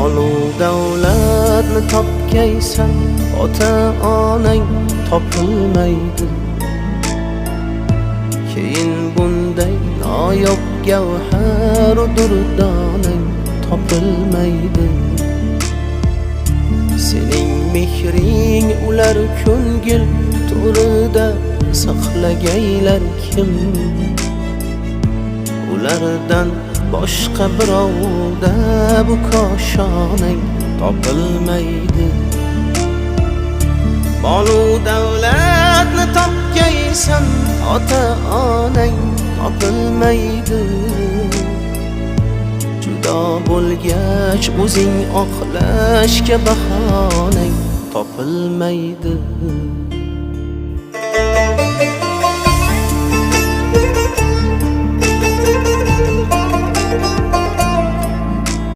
Molu davlatni topgaysan, ota-onang topilmaydi. Keyin bunday noyob gavhar durdonang topilmaydi. Sening mehring ular ko'ngil to'rida saqlagaylar kim? Ulardan boshqa birovda bu koshonang topilmaydi. Molu davlatni topgaysan, ota-onang topilmaydi. Judo bo'lgach o'zing oqlashga bahonang topilmaydi.